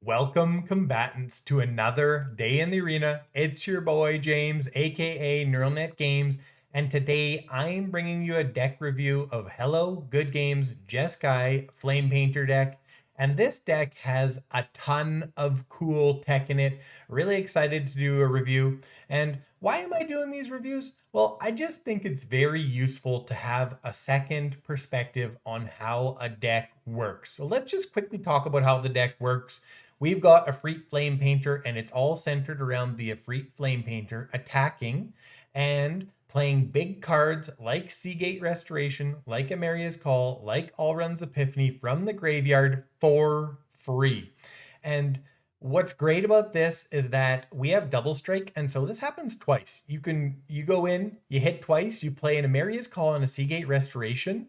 Welcome, combatants, to another day in the arena. It's your boy James, aka NeuralNet Games, and today I'm bringing you a deck review of Hellogoodgames Jeskai Flamepainter deck. And this deck has a ton of cool tech in it. Really excited to do a review. And why am I doing these reviews? Well, I just think it's very useful to have a second perspective on how a deck works. So let's just quickly talk about how the deck works. We've got Efreet Flamepainter, and it's all centered around the Efreet Flamepainter attacking and playing big cards like Seagate Restoration, like Emeria's Call, like Alrund's Epiphany from the graveyard for free. And what's great about this is that we have double strike, and so this happens twice. You go in, you hit twice, you play an Emeria's Call and a Seagate Restoration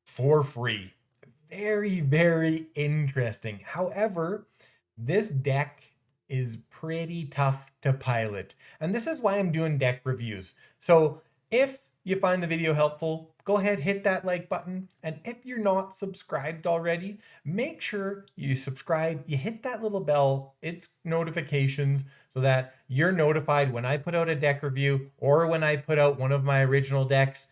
for free. Very, very interesting. However, this deck is pretty tough to pilot, and this is why I'm doing deck reviews. So if you find the video helpful, go ahead, hit that like button. And if you're not subscribed already, make sure you subscribe, you hit that little bell, it's notifications, so that you're notified when I put out a deck review or when I put out one of my original decks,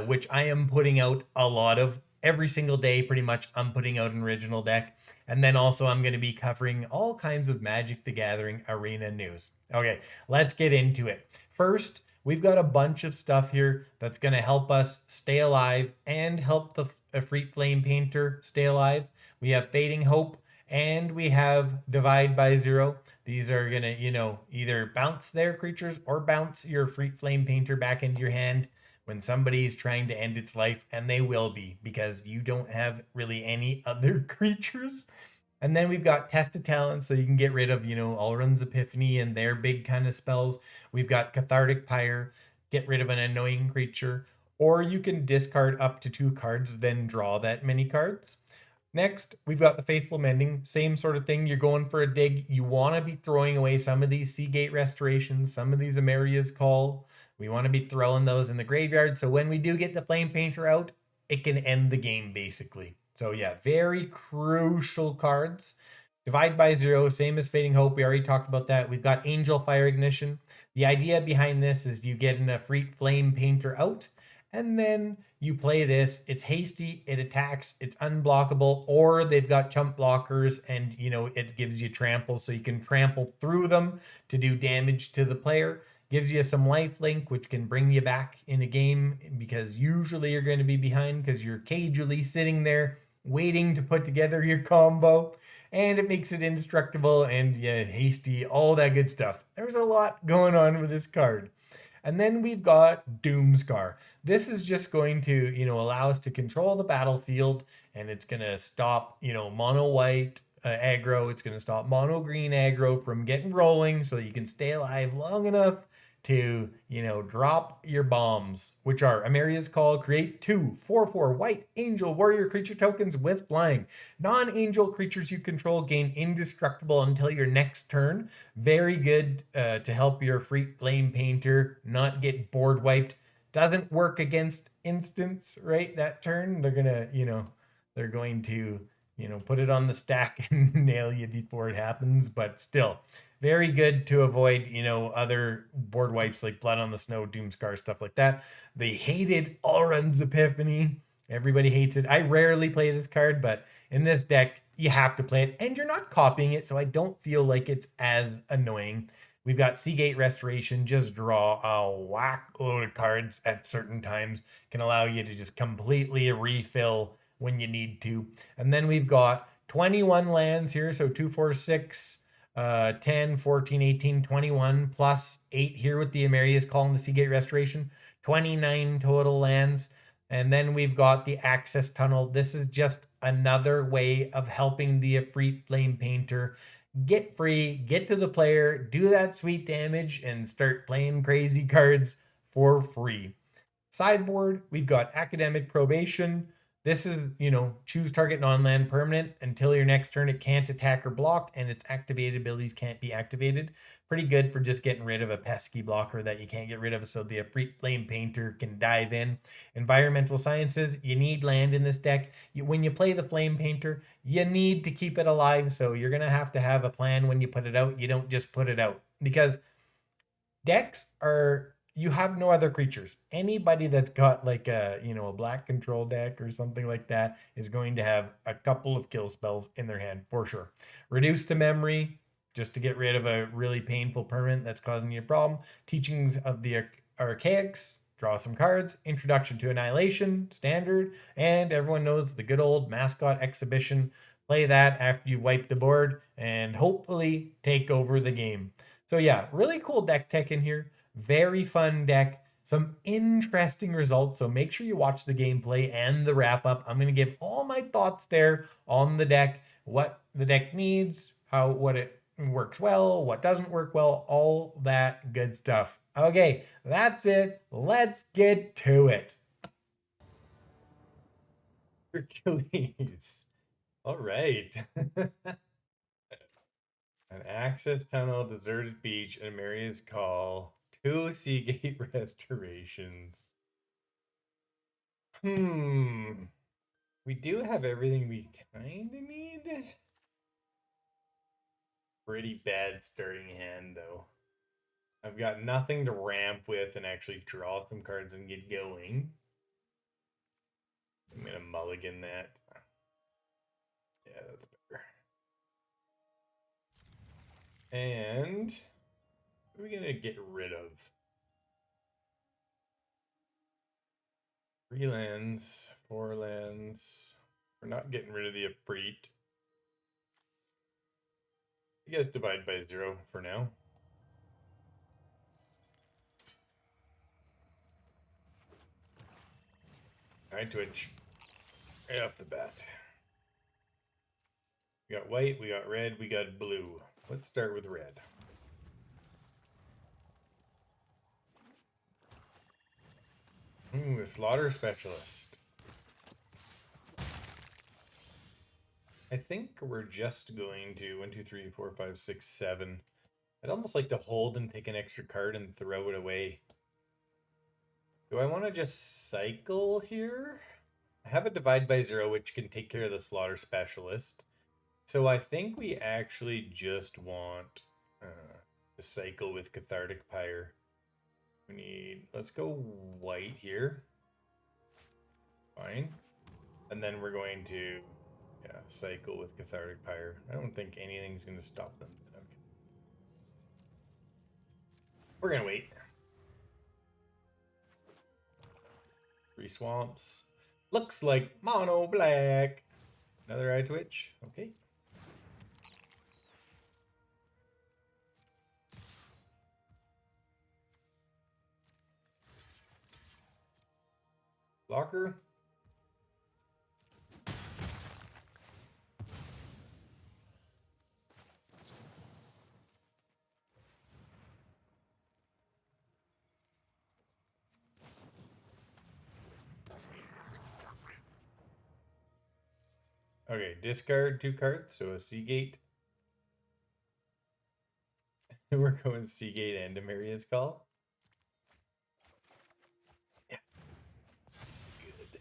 which I am putting out a lot of every single day. Pretty much I'm putting out an original deck. And then also I'm going to be covering all kinds of Magic the Gathering arena news. Okay, let's get into it. First, we've got a bunch of stuff here that's going to help us stay alive and help the Efreet Flamepainter stay alive. We have Fading Hope and we have Divide by Zero. These are going to, either bounce their creatures or bounce your Efreet Flamepainter back into your hand when somebody's trying to end its life, and they will be because you don't have really any other creatures. And then we've got Tested Talent, so you can get rid of, Alrund's Epiphany and their big kind of spells. We've got Cathartic Pyre, get rid of an annoying creature, or you can discard up to 2 cards, then draw that many cards. Next, we've got the Faithful Mending, same sort of thing. You're going for a dig. You want to be throwing away some of these Seagate Restorations, some of these Emeria's Call. We want to be throwing those in the graveyard, so when we do get the Flamepainter out, it can end the game, basically. So yeah, very crucial cards. Divide by Zero, same as Fading Hope. We already talked about that. We've got Angelfire Ignition. The idea behind this is you get an Efreet Flamepainter out, and then you play this. It's hasty, it attacks, it's unblockable, or they've got chump blockers, and it gives you trample, so you can trample through them to do damage to the player. Gives you some lifelink, which can bring you back in a game, because usually you're going to be behind because you're cagely sitting there waiting to put together your combo. And it makes it indestructible and hasty, all that good stuff. There's a lot going on with this card. And then we've got Doomskar. This is just going to, allow us to control the battlefield, and it's going to stop, mono white aggro. It's going to stop mono green aggro from getting rolling, so you can stay alive long enough to, drop your bombs, which are Emeria's Call, create 2 4/4 white angel warrior creature tokens with flying. Non-angel creatures you control gain indestructible until your next turn. Very good to help your Efreet Flamepainter not get board wiped. Doesn't work against instants, right? That turn, they're going to, put it on the stack and nail you before it happens, but still very good to avoid, other board wipes like Blood on the Snow, Doomskar, stuff like that. They hated Alrund's Epiphany. Everybody hates it. I rarely play this card, but in this deck, you have to play it, and you're not copying it, so I don't feel like it's as annoying. We've got Seagate Restoration, just draw a whack load of cards at certain times. Can allow you to just completely refill when you need to. And then we've got 21 lands here, so 2, 4, 6, 10, 14, 18, 21, plus 8 here with the Emeria's Call and the Seagate Restoration. 29 total lands. And then we've got the Access Tunnel. This is just another way of helping the Efreet Flamepainter get free, get to the player, do that sweet damage, and start playing crazy cards for free. Sideboard, we've got Academic Probation. This is, choose target non-land permanent. Until your next turn, it can't attack or block, and its activated abilities can't be activated. Pretty good for just getting rid of a pesky blocker that you can't get rid of, so the Efreet Flamepainter can dive in. Environmental Sciences, you need land in this deck. When you play the Flamepainter, you need to keep it alive, so you're going to have a plan when you put it out. You don't just put it out, because decks are, you have no other creatures. Anybody that's got like a black control deck or something like that is going to have a couple of kill spells in their hand for sure. Reduce to memory, just to get rid of a really painful permanent that's causing you a problem. Teachings of the Archaics, draw some cards. Introduction to Annihilation, standard. And everyone knows the good old Mascot Exhibition. Play that after you've wiped the board and hopefully take over the game. So yeah, really cool deck tech in here. Very fun deck. Some interesting results. So make sure you watch the gameplay and the wrap up. I'm going to give all my thoughts there on the deck, what the deck needs, what it works well, what doesn't work well, all that good stuff. Okay, that's it. Let's get to it. Hercules. All right. An access tunnel, deserted beach, and Emeria's Call. 2 Seagate restorations. We do have everything we kind of need. Pretty bad starting hand, though. I've got nothing to ramp with and actually draw some cards and get going. I'm going to mulligan that. Yeah, that's better. And what are we going to get rid of? 3 lands, 4 lands. We're not getting rid of the Efreet. I guess divide by 0 for now. Alright, Twitch. Right off the bat. We got white, we got red, we got blue. Let's start with red. A Slaughter Specialist. I think we're just going to 1, 2, 3, 4, 5, 6, 7. I'd almost like to hold and take an extra card and throw it away. Do I want to just cycle here? I have a Divide by 0, which can take care of the Slaughter Specialist. So I think we actually just want to cycle with Cathartic Pyre. We need, let's go white here. Fine. And then we're going to, cycle with Cathartic Pyre. I don't think anything's going to stop them. Okay. We're going to wait. 3 swamps. Looks like mono black. Another eye twitch. Okay. Blocker. Okay, discard 2 cards, so a Seagate. We're going Seagate and Emeria's Call. Yeah. Good.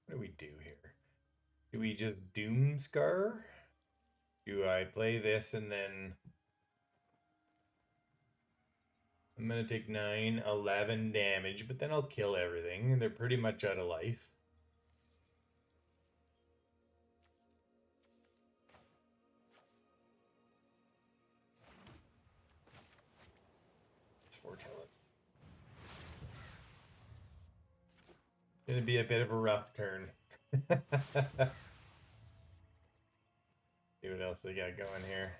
What do we do here? Do we just Doomskar? Do I play this and then I'm going to take 9, 11 damage, but then I'll kill everything. They're pretty much out of life. Let's foretell it. Going to be a bit of a rough turn. See what else they got going here.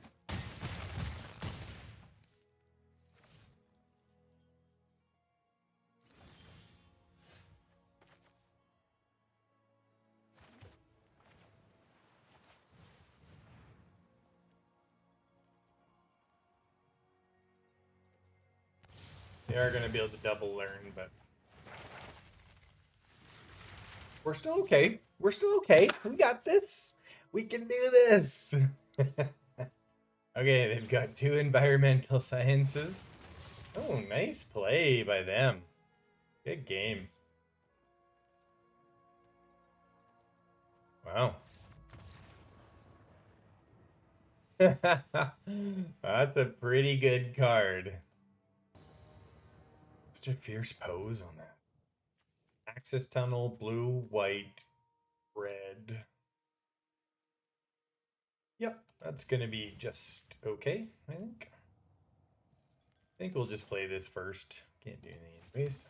They are going to be able to double learn, but we're still okay. We're still okay. We got this. We can do this. Okay, they've got 2 environmental sciences. Oh, nice play by them. Good game. Wow. That's a pretty good card. Such a fierce pose on that. Access tunnel, blue, white, red. Yep, that's gonna be just okay, I think. I think we'll just play this first. Can't do anything anyways.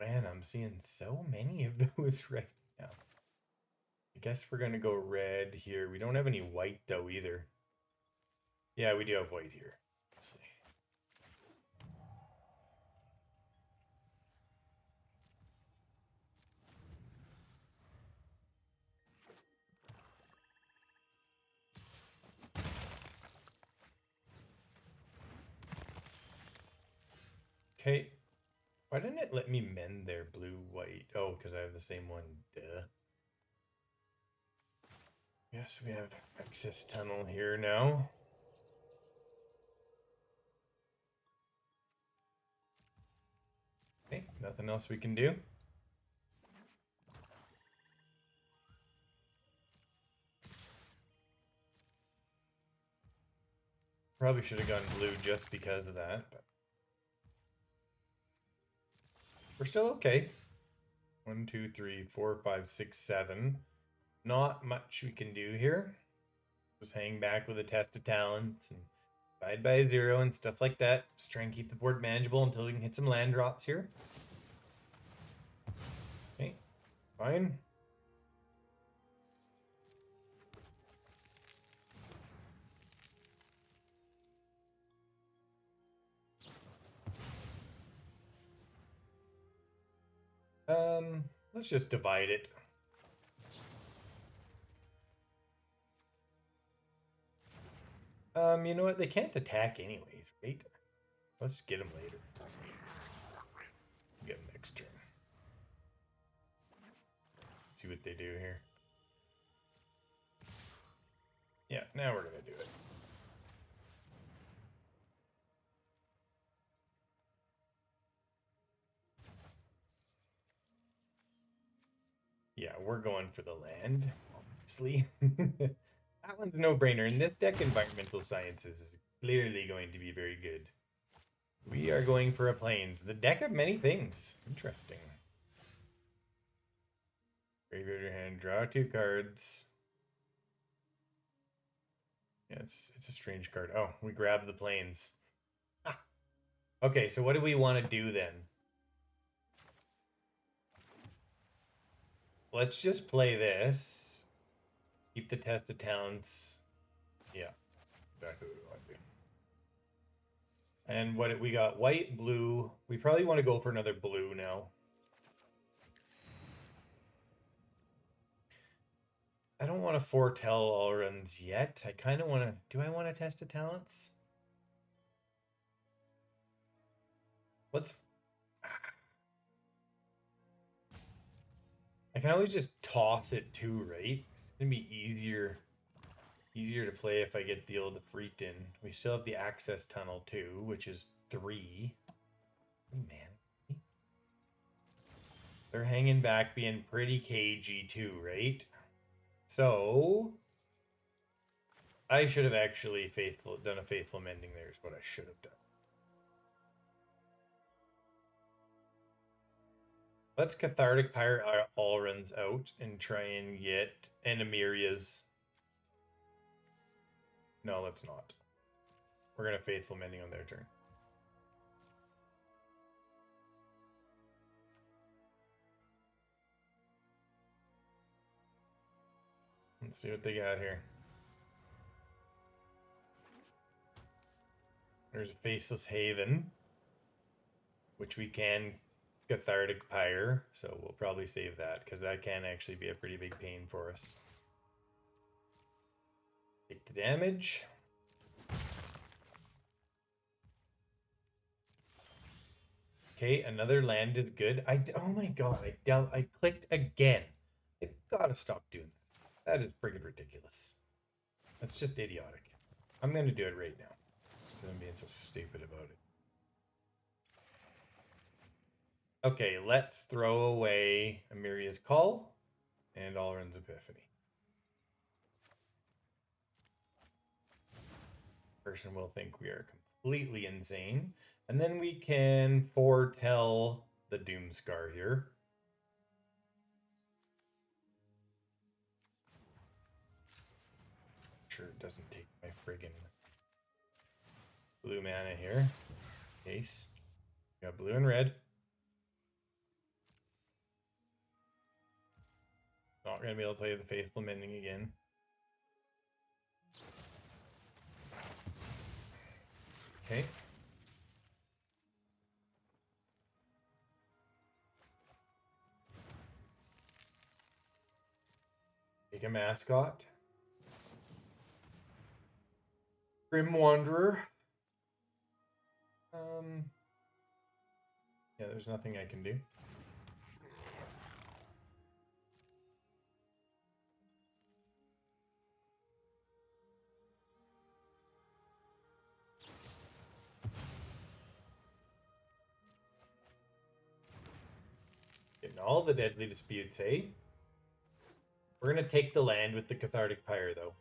Man, I'm seeing so many of those right now. I guess we're gonna go red here. We don't have any white though either. Yeah, we do have white here. Let's see. Okay. Why didn't it let me mend their blue, white? Oh, because I have the same one. Duh. Yes, we have access tunnel here now. Okay, nothing else we can do. Probably should have gone blue just because of that, but we're still okay. 1, 2, 3, 4, 5, 6, 7. Not much we can do here. Just hang back with a test of talents and divide by 0 and stuff like that. Just try and keep the board manageable until we can hit some land drops here. Okay, fine. Let's just divide it. You know what? They can't attack anyways, right? Let's get them later. Get them next turn. See what they do here. Yeah, now we're gonna do it. Yeah, we're going for the land, obviously. That one's a no-brainer. In this deck, environmental sciences is clearly going to be very good. We are going for a plains. The deck of many things. Interesting. Graveyard your hand. Draw 2 cards. Yeah, it's a strange card. Oh, we grab the plains. Ah. Okay, so what do we want to do then? Let's just play this. Keep the test of talents. Yeah, exactly what we want to do. And what we got? White, blue. We probably want to go for another blue now. I don't want to foretell Alrunds yet. I kind of want to... Do I want to test the talents? Let's... I can always just toss it too, right? It's going to be easier to play if I get the old Efreet in. We still have the access tunnel too, which is 3. Oh, man. They're hanging back, being pretty cagey too, right? So I should have actually done a Faithful Mending there is what I should have done. Let's Cathartic Pyre Alrund's out and try and get Emeria's. No, let's not. We're going to Faithful Mending on their turn. Let's see what they got here. There's a Faceless Haven, which we can Cathartic Pyre, so we'll probably save that because that can actually be a pretty big pain for us. Take the damage. Okay, another land is good. Oh my god, I clicked again. I gotta stop doing that. That is friggin' ridiculous. That's just idiotic. I'm gonna do it right now. I'm being so stupid about it. Okay, let's throw away Emeria's Call and Alrund's Epiphany. Person will think we are completely insane. And then we can foretell the Doomskar here. Sure it doesn't take my friggin' blue mana here. Case. We got blue and red. Not gonna be able to play the Faithful Mending again. Okay. Take a Mascot. Grim Wanderer. Yeah, there's nothing I can do. Getting all the deadly disputes, eh? We're gonna take the land with the Cathartic Pyre, though.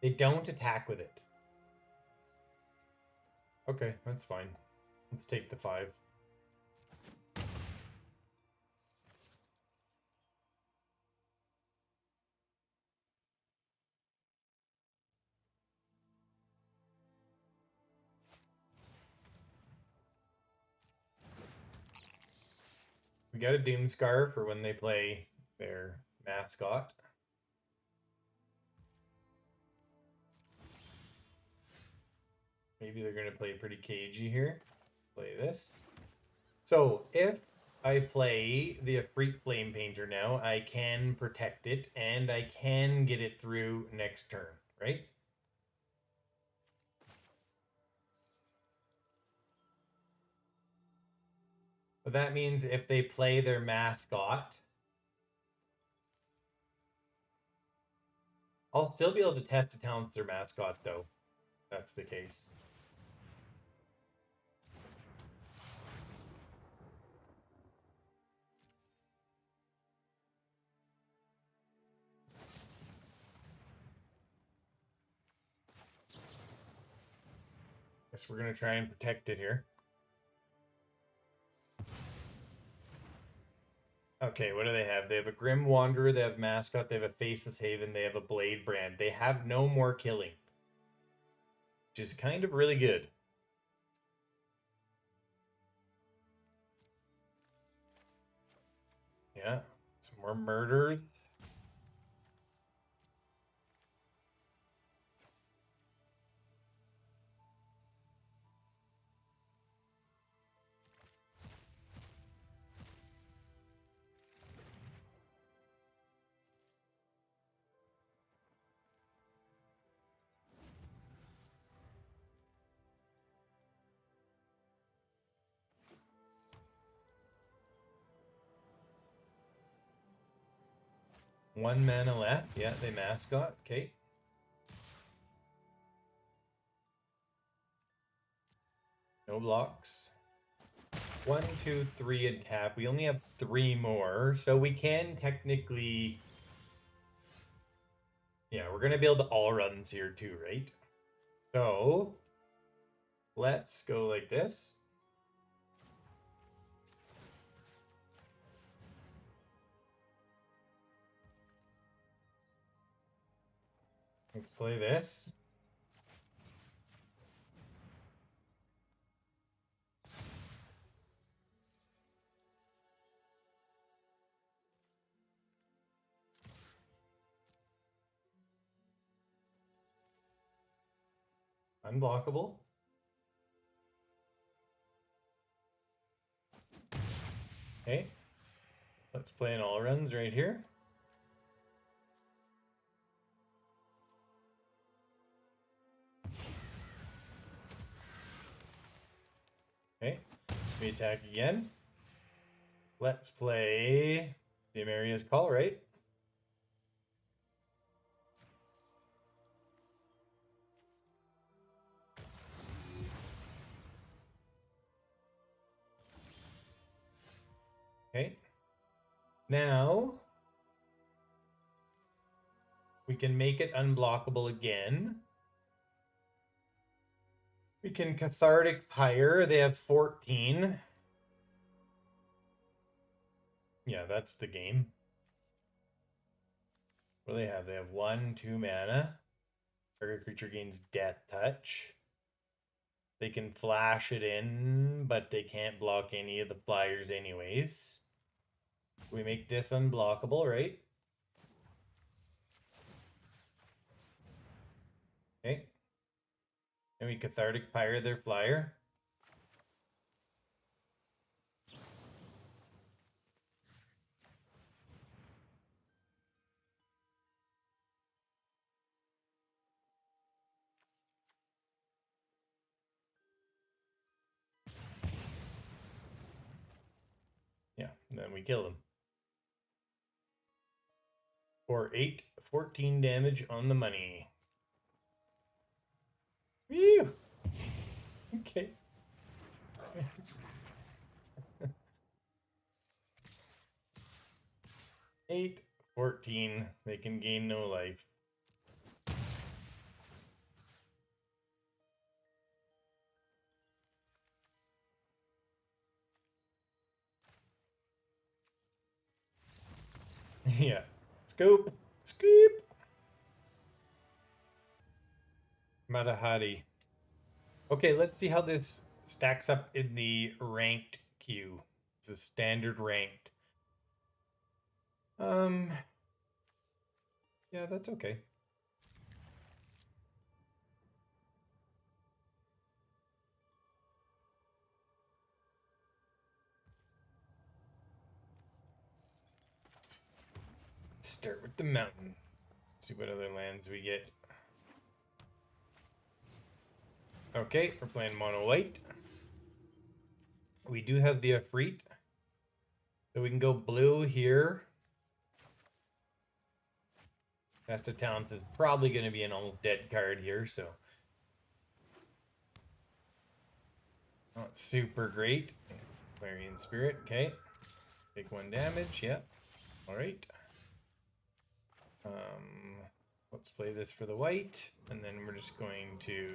They don't attack with it. Okay, that's fine. Let's take the 5. We got a Doomskar for when they play their Mascot. Maybe they're going to play pretty cagey here. Play this. So if I play the Efreet Flamepainter now, I can protect it and I can get it through next turn, right? But that means if they play their Mascot, I'll still be able to test to talent their Mascot, though. That's the case. Guess we're going to try and protect it here. Okay, what do they have? They have a Grim Wanderer, they have Mascot, they have a Faceless Haven, they have a Blade Brand. They have no more killing, which is kind of really good. Yeah, some more murders. One mana left. Yeah, they Mascot. Okay. No blocks. 1, 2, 3 and tap. We only have 3 more, so we can technically... Yeah, we're going to be able to all runs here too, right? So, let's go like this. Let's play this. Unblockable. Okay. Let's play an all runs right here. Okay, we attack again. Let's play the Emeria's Call, right? Okay. Now we can make it unblockable again. We can Cathartic Pyre. They have 14. Yeah, that's the game. What do they have? They have 1, 2 mana. Target creature gains Death Touch. They can flash it in, but they can't block any of the flyers anyways. We make this unblockable, right? Okay. And we Cathartic Pyre their flyer. Yeah, and then we kill them. For 8, 14 damage on the money. Whew! Okay. 8, 14. They can gain no life. Yeah. Scoop. Scoop. Matahari. Okay, let's see how this stacks up in the ranked queue. It's a standard ranked. Yeah, that's okay. Start with the mountain. See what other lands we get. Okay, we're playing mono white. We do have the Efreet. So we can go blue here. Test of Talents is probably going to be an almost dead card here, so. Not super great. Clarion Spirit, okay. Take 1 damage, yeah. Alright. Let's play this for the white, and then we're just going to,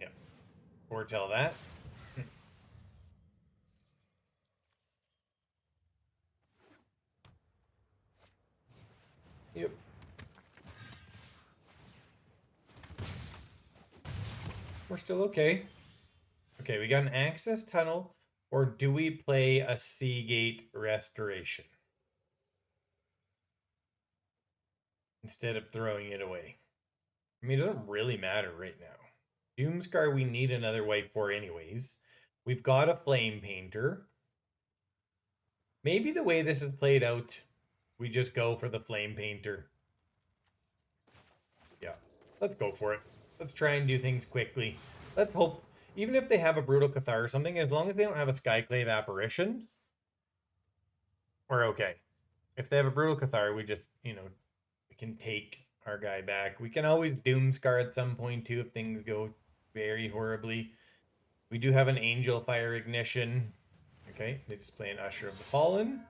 yeah, foretell that. Yep. We're still okay. Okay, we got an access tunnel, or do we play a Seagate Restoration instead of throwing it away? I mean, it doesn't really matter right now. Doomskar, we need another white for anyways. We've got a Flamepainter. Maybe the way this is played out, we just go for the Flamepainter. Yeah, let's go for it. Let's try and do things quickly. Let's hope, even if they have a Brutal Cathar or something, as long as they don't have a Skyclave Apparition, we're okay. If they have a Brutal Cathar, we just, we can take our guy back. We can always Doomskar at some point too if things go very horribly. We do have an Angelfire Ignition. Okay, they just play an Usher of the Fallen.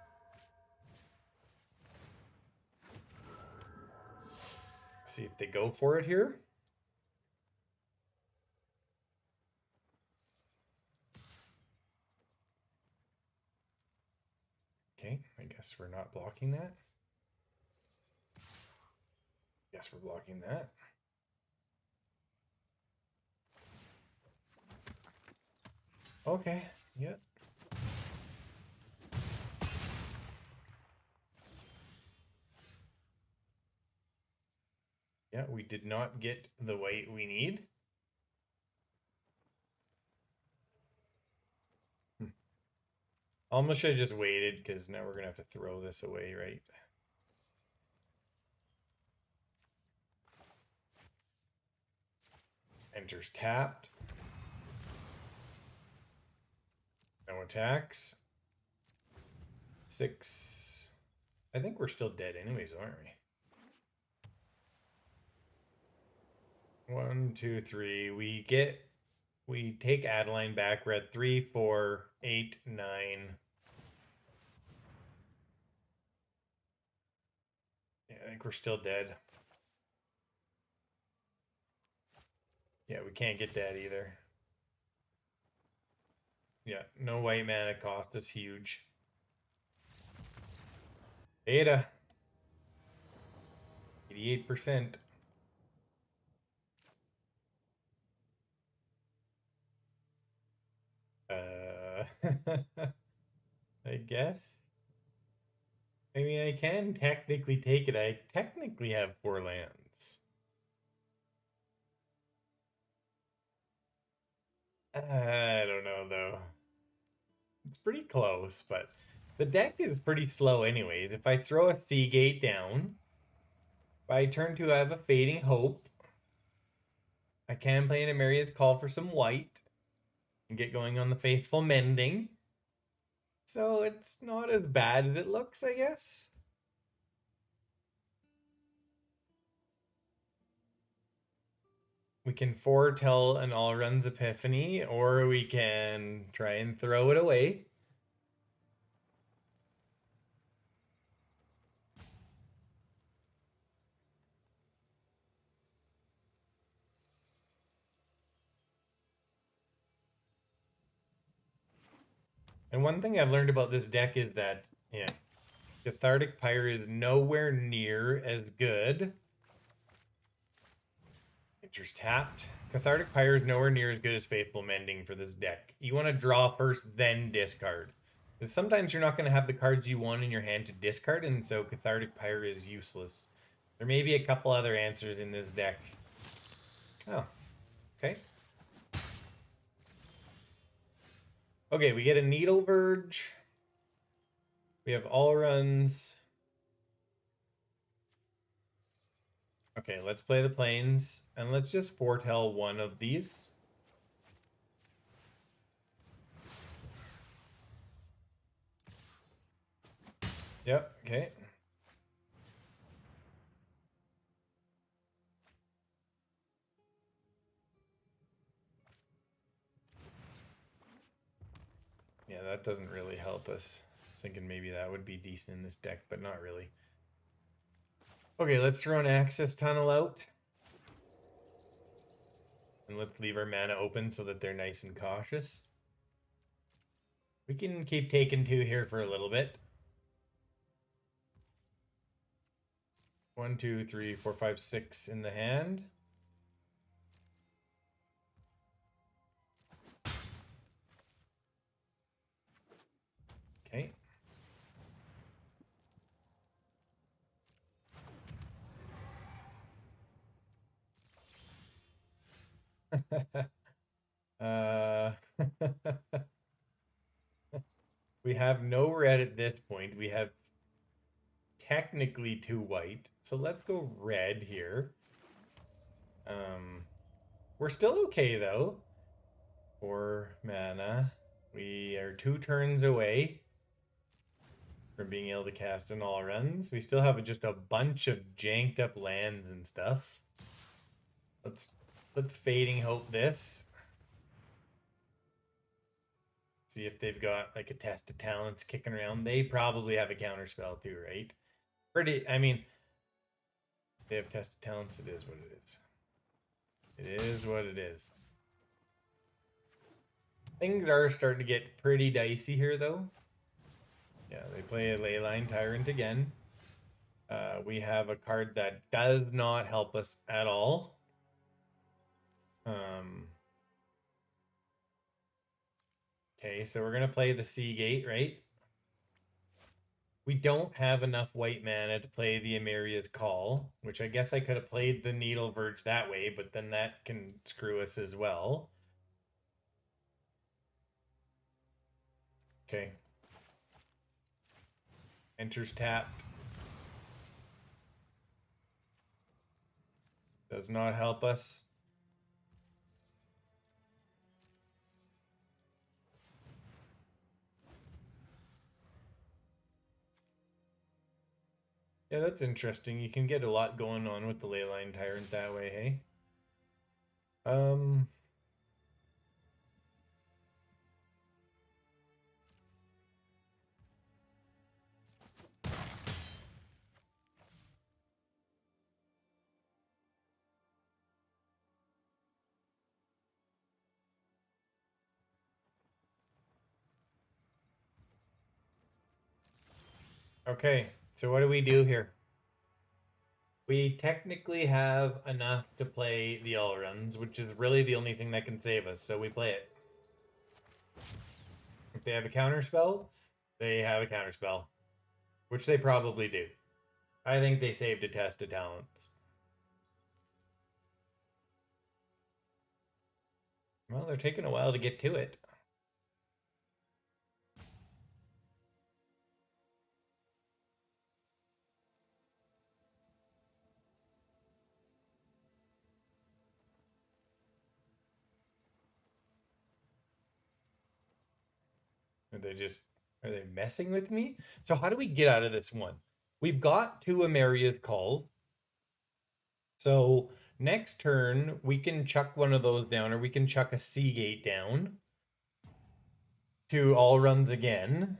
See if they go for it here. Okay, I guess we're not blocking that. Guess we're blocking that. Okay, yep. Yeah, we did not get the white we need. Almost should have just waited, because now we're going to have to throw this away, right? Enters tapped. attacks. 6. I think we're still dead anyways, aren't we? 1, 2, 3. We take Adeline back. We're at 3, 4, 8, 9. Yeah, I think we're still dead. Yeah, we can't get that either. Yeah, no white mana cost is huge. Beta. 88%. I guess. I mean, I can technically take it. I technically have 4 lands. I don't know, though. It's pretty close, but the deck is pretty slow anyways. If I throw a Seagate down, by turn 2 I have a Fading Hope. I can play an Emeria's Call for some white and get going on the Faithful Mending. So it's not as bad as it looks, I guess. We can foretell an Alrund's Epiphany, or we can try and throw it away. And one thing I've learned about this deck is that, yeah, Cathartic Pyre is nowhere near as good. Enters tapped. Cathartic Pyre is nowhere near as good as Faithful Mending for this deck. You want to draw first, then discard. Because sometimes you're not going to have the cards you want in your hand to discard, and so Cathartic Pyre is useless. There may be a couple other answers in this deck. Oh, okay. Okay, we get a Needleverge. We have Alrunds. Okay, let's play the plains, and let's just foretell one of these. Yep, okay. Yeah, that doesn't really help us. I was thinking maybe that would be decent in this deck, but not really. Okay, let's throw an Access Tunnel out. And let's leave our mana open so that they're nice and cautious. We can keep taking 2 here for a little bit. 1, 2, 3, 4, 5, 6 in the hand. Okay. We have no red at this point. We have technically 2 white. So let's go red here. We're still okay though. 4 mana. We are 2 turns away from being able to cast an Alrunds. We still have just a bunch of janked up lands and stuff. Let's Fading Hope this. See if they've got like a Test of Talents kicking around. They probably have a counterspell too, right? I mean, they have Test of Talents. It is what it is. It is what it is. Things are starting to get pretty dicey here, though. Yeah, they play a Leyline Tyrant again. We have a card that does not help us at all. Okay, so we're going to play the Seagate, right? We don't have enough white mana to play the Emeria's Call, which I guess I could have played the Needleverge that way, but then that can screw us as well. Okay. Enters tapped. Does not help us. Yeah, that's interesting. You can get a lot going on with the Leyline Tyrant that way, hey? Um, okay, so what do we do here? We technically have enough to play the Allruns, which is really the only thing that can save us, so we play it. If they have a counterspell, they have a counterspell, which they probably do. I think they saved a test of talents. Well, they're taking a while to get to it. Are they messing with me? So how do we get out of this one? We've got two Emeria's calls. So next turn, we can chuck one of those down, or we can chuck a Seagate down to Allruns again.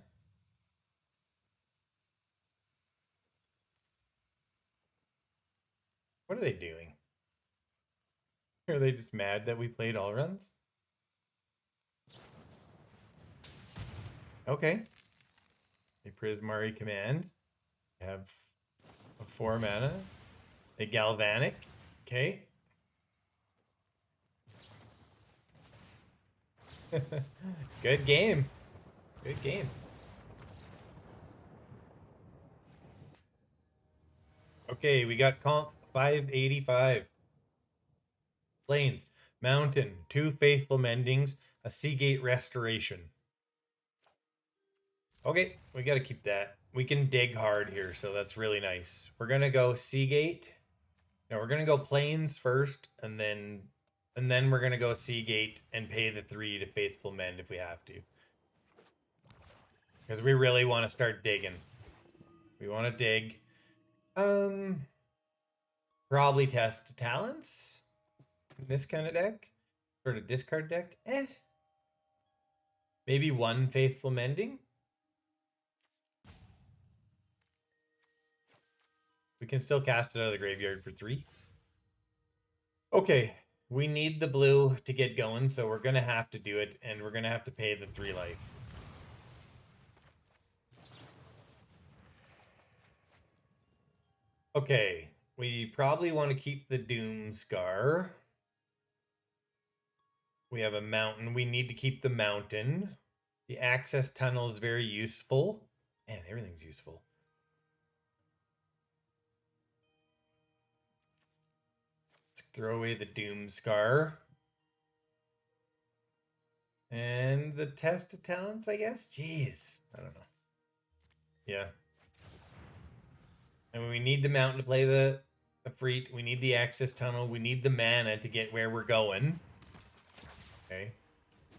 What are they doing? Are they just mad that we played Allruns? Okay. A Prismari command. Have a 4 mana. A Galvanic. Okay. Good game. Good game. Okay, we got comp 585. Plains, Mountain, 2 Faithful Mendings, a Seagate Restoration. Okay, we got to keep that. We can dig hard here, so that's really nice. We're going to go Seagate. No, we're going to go Plains first, and then we're going to go Seagate and pay the 3 to Faithful Mend if we have to. Because we really want to start digging. We want to dig. Probably test talents in this kind of deck. Sort of discard deck. Maybe 1 Faithful Mending. We can still cast it out of the graveyard for 3. Okay, we need the blue to get going, so we're going to have to do it, and we're going to have to pay the 3 life. Okay, we probably want to keep the Doomskar. We have a mountain. We need to keep the mountain. The access tunnel is very useful. Man, everything's useful. Let's throw away the Doomskar. And the test of talents, I guess? Jeez. I don't know. Yeah. And we need the mountain to play the Efreet. We need the access tunnel. We need the mana to get where we're going. Okay.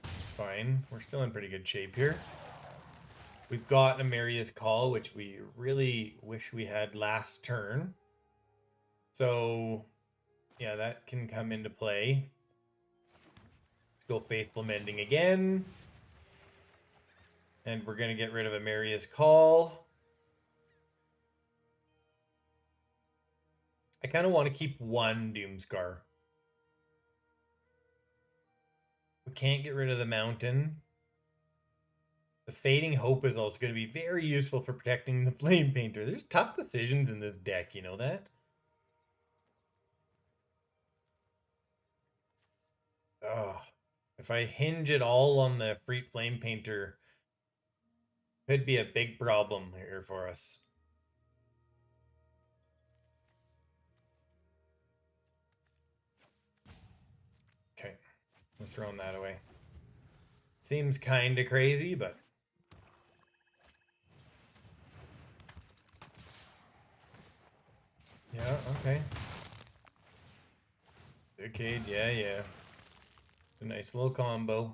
It's fine. We're still in pretty good shape here. We've got Emeria's Call, which we really wish we had last turn. So, yeah, that can come into play. Let's go Faithful Mending again. And we're going to get rid of Emeria's Call. I kind of want to keep 1 Doomskar. We can't get rid of the mountain. The Fading Hope is also going to be very useful for protecting the Flamepainter. There's tough decisions in this deck, you know that? Oh, if I hinge it all on the Efreet Flamepainter, could be a big problem here for us. Okay, we're throwing that away. Seems kind of crazy, but... yeah, okay. Decade, yeah. A nice little combo.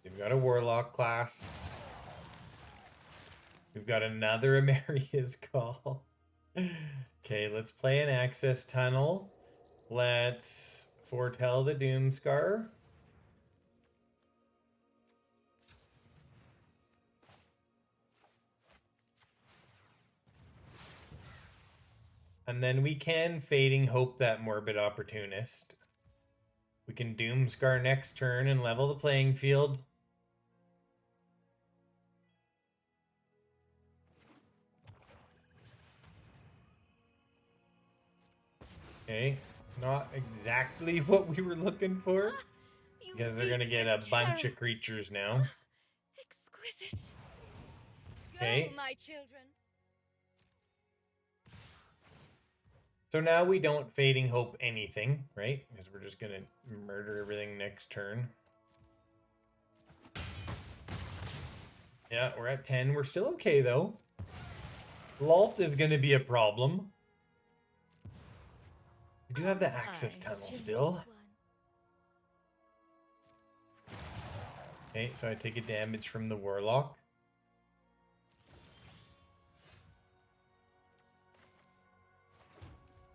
We've got a Warlock class. We've got another Emeria's Call. Okay, let's play an access tunnel. Let's foretell the Doomskar. And then we can Fading Hope that Morbid Opportunist. We can Doomskar next turn and level the playing field. Okay, not exactly what we were looking for. Because they're going to get a bunch of creatures now. Exquisite. Okay. Go, my children. So now we don't Fading Hope anything, right? Because we're just going to murder everything next turn. Yeah, we're at 10. We're still okay, though. Lult is going to be a problem. We do have the access tunnel still. Okay, so I take a damage from the Warlock.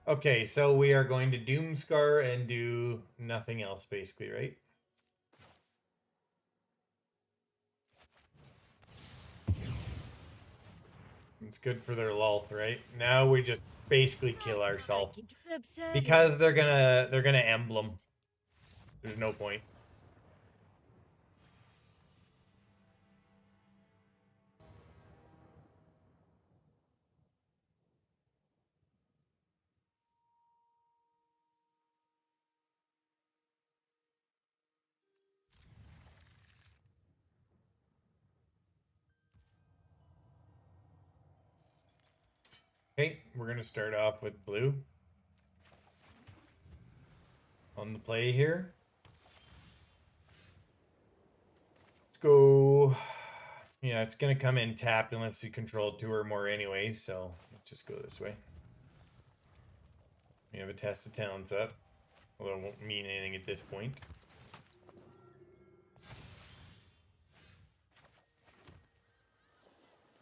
Okay, so we are going to Doomskar and do nothing else, basically, right? It's good for their Lulth, right? Now we just basically kill ourselves. Because they're gonna emblem. There's no point. Okay, we're gonna start off with blue. On the play here. Let's go. Yeah, it's gonna come in tapped unless you control 2 or more anyways, so let's just go this way. We have a Test of Talents up, although it won't mean anything at this point.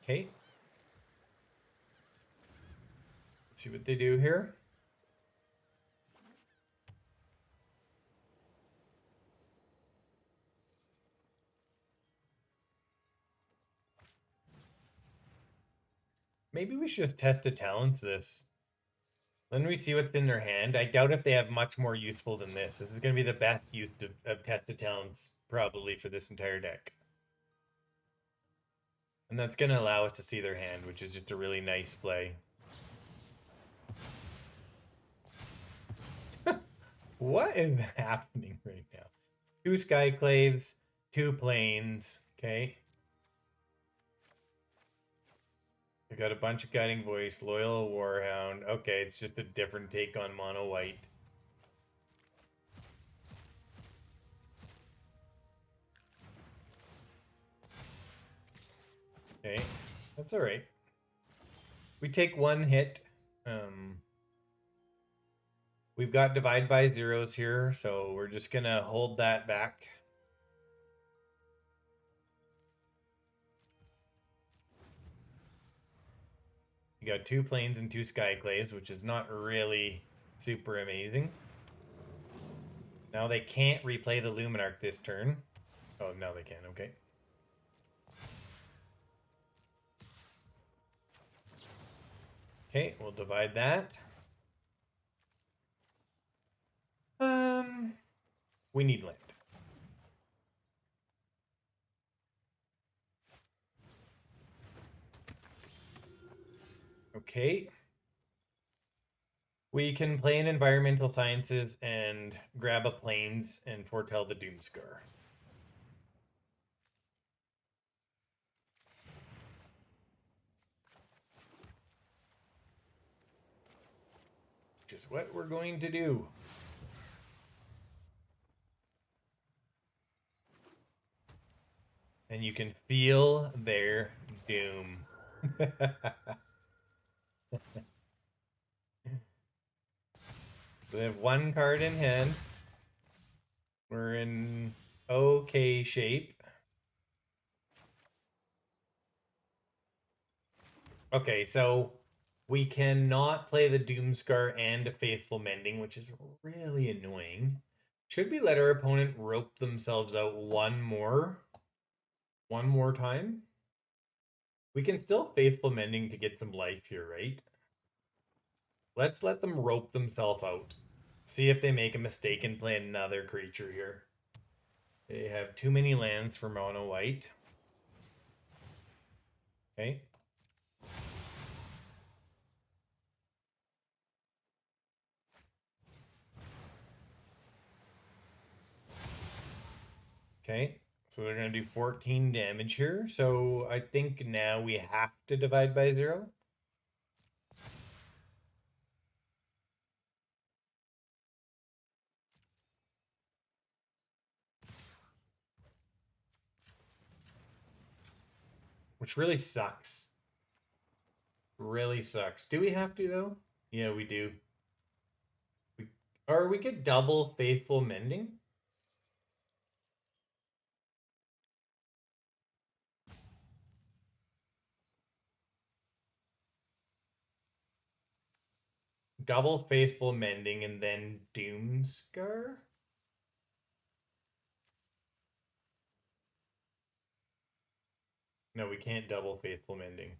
Okay. Let's see what they do here. Maybe we should just Test of Talents this. Then we see what's in their hand. I doubt if they have much more useful than this. This is going to be the best use of Test of Talents probably for this entire deck. And that's going to allow us to see their hand, which is just a really nice play. What is happening right now? 2 Skyclaves, 2 Plains, okay? We got a bunch of Guiding Voice, Loyal Warhound. Okay, it's just a different take on mono white. Okay, that's all right. We take 1 hit. We've got Divide by Zeros here, so we're just gonna hold that back. You got 2 Plains and 2 Skyclaves, which is not really super amazing. Now they can't replay the Luminarch this turn. Oh, now they can, okay. Okay, we'll divide that. We need land. Okay. We can play in Environmental Sciences and grab a Plains and foretell the Doomskar. Which is what we're going to do. And you can feel their doom. They have 1 card in hand. We're in okay shape. Okay, so we cannot play the Doomskar and a Faithful Mending, which is really annoying. Should we let our opponent rope themselves out one more time? We can still Faithful Mending to get some life here, right? Let's let them rope themselves out. See if they make a mistake and play another creature here. They have too many lands for mono white. Okay. Okay. So they're going to do 14 damage here. So I think now we have to divide by 0. Which really sucks. Really sucks. Do we have to, though? Yeah, we do. Or we could double Faithful Mending. Double Faithful Mending and then Doomskar? No, we can't double Faithful Mending.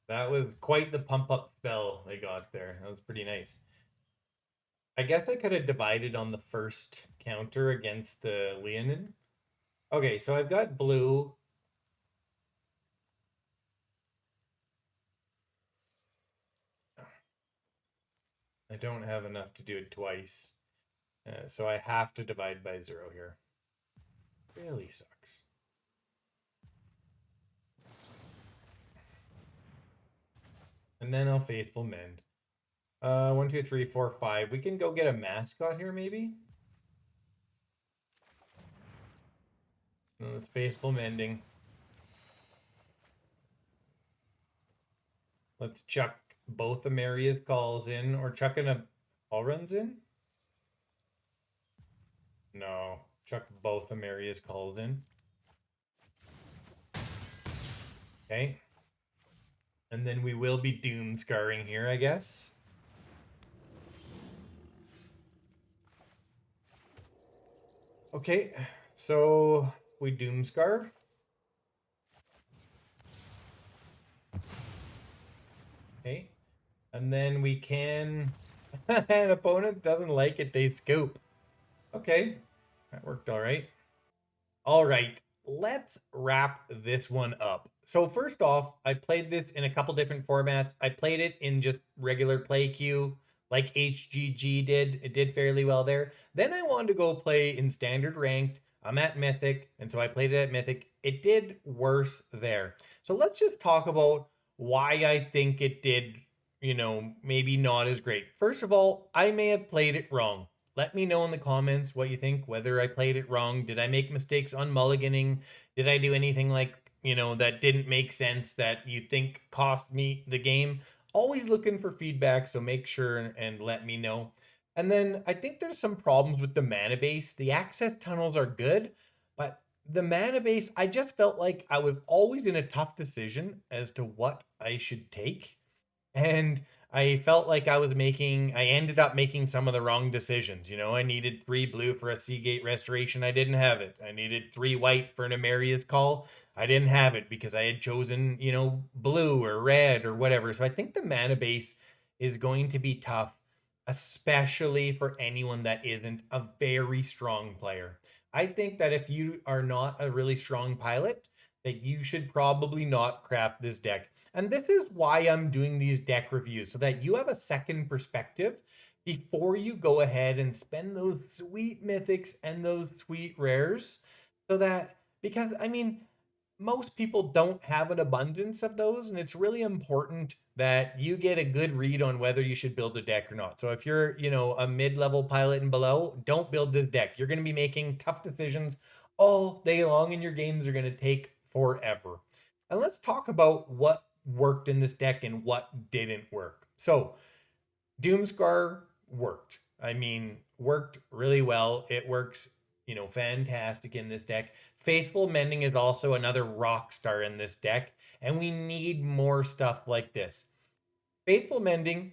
That was quite the pump up spell they got there. That was pretty nice. I guess I could have divided on the first counter against the Leonin. Okay, so I've got blue. I don't have enough to do it twice. So I have to divide by 0 here. Really sucks. And then I'll Faithful Mend. 1, 2, 3, 4, 5. We can go get a mascot here, maybe? No, it's Faithful Mending. Let's chuck both Emeria's calls in, or chucking a Alrund's in? No, chuck both Emeria's calls in. Okay. And then we will be Doomscarring here, I guess. Okay, so we Doomskar. Okay. And then we can... An opponent doesn't like it, they scoop. Okay, that worked all right. All right, let's wrap this one up. So first off, I played this in a couple different formats. I played it in just regular play queue, like HGG did. It did fairly well there. Then I wanted to go play in standard ranked. I'm at Mythic, and so I played it at Mythic. It did worse there. So let's just talk about why I think it did, maybe not as great. First of all, I may have played it wrong. Let me know in the comments what you think, whether I played it wrong. Did I make mistakes on mulliganing? Did I do anything that didn't make sense that you think cost me the game? Always looking for feedback, so make sure and let me know. And then I think there's some problems with the mana base. The access tunnels are good, but the mana base, I just felt like I was always in a tough decision as to what I should take. And I felt like I ended up making some of the wrong decisions. I needed 3 blue for a Seagate Restoration. I didn't have it. I needed 3 white for an Emeria's Call. I didn't have it because I had chosen, blue or red or whatever. So I think the mana base is going to be tough, especially for anyone that isn't a very strong player. I think that if you are not a really strong pilot, that you should probably not craft this deck. And this is why I'm doing these deck reviews, so that you have a second perspective before you go ahead and spend those sweet mythics and those sweet rares. Because most people don't have an abundance of those, and it's really important that you get a good read on whether you should build a deck or not. So if you're, a mid-level pilot and below, don't build this deck. You're going to be making tough decisions all day long, and your games are going to take forever. And let's talk about what worked in this deck and what didn't work. So Doomskar worked. Worked really well. It works, fantastic in this deck. Faithful Mending is also another rock star in this deck, and we need more stuff like this. Faithful Mending,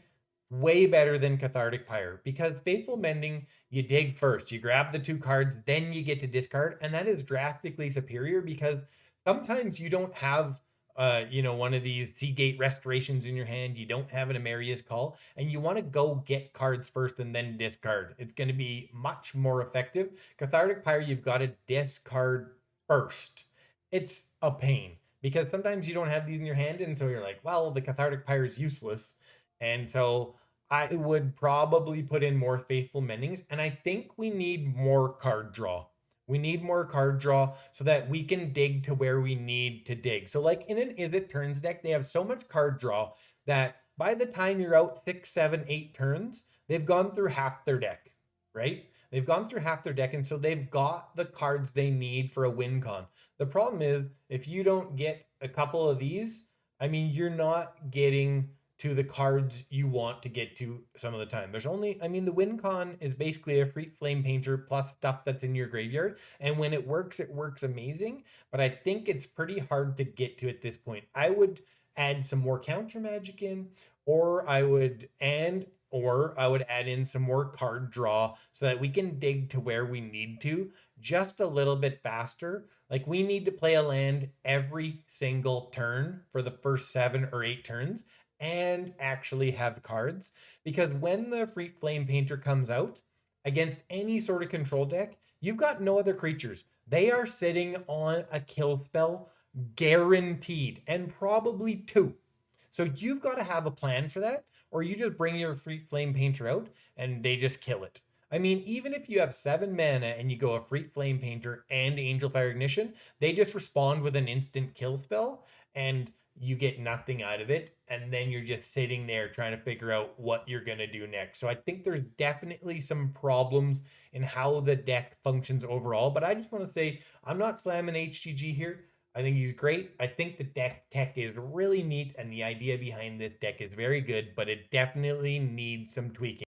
way better than Cathartic Pyre, because Faithful Mending, you dig first, you grab the 2 cards, then you get to discard, and that is drastically superior because sometimes you don't have one of these Seagate restorations in your hand, you don't have an Emeria's Call, and you want to go get cards first and then discard. It's going to be much more effective. Cathartic Pyre, you've got to discard first. It's a pain because sometimes you don't have these in your hand, and so you're like, well, the Cathartic Pyre is useless. And so I would probably put in more Faithful Mendings, and I think we need more card draw. We need more card draw so that we can dig to where we need to dig. So like in an Is It Turns deck, they have so much card draw that by the time you're out 6, 7, 8 turns, they've gone through half their deck, right? They've gone through half their deck, and so they've got the cards they need for a win con. The problem is if you don't get a couple of these, I mean, you're not getting to the cards you want to get to some of the time. There's only, I mean, the win con is basically a Efreet Flamepainter plus stuff that's in your graveyard. And when it works amazing. But I think it's pretty hard to get to at this point. I would add some more counter magic in, or I would add in some more card draw so that we can dig to where we need to just a little bit faster. Like we need to play a land every single turn for the first 7 or 8 turns and actually have cards, because when the Efreet Flamepainter comes out against any sort of control deck, you've got no other creatures. They are sitting on a kill spell guaranteed, and probably 2. So you've got to have a plan for that, or you just bring your Efreet Flamepainter out and they just kill it. I mean, even if you have 7 mana and you go Efreet Flamepainter and Angelfire Ignition, they just respond with an instant kill spell, and you get nothing out of it, and then you're just sitting there trying to figure out what you're going to do next. So I think there's definitely some problems in how the deck functions overall, but I just want to say I'm not slamming HGG here. I think he's great. I think the deck tech is really neat, and the idea behind this deck is very good, but it definitely needs some tweaking.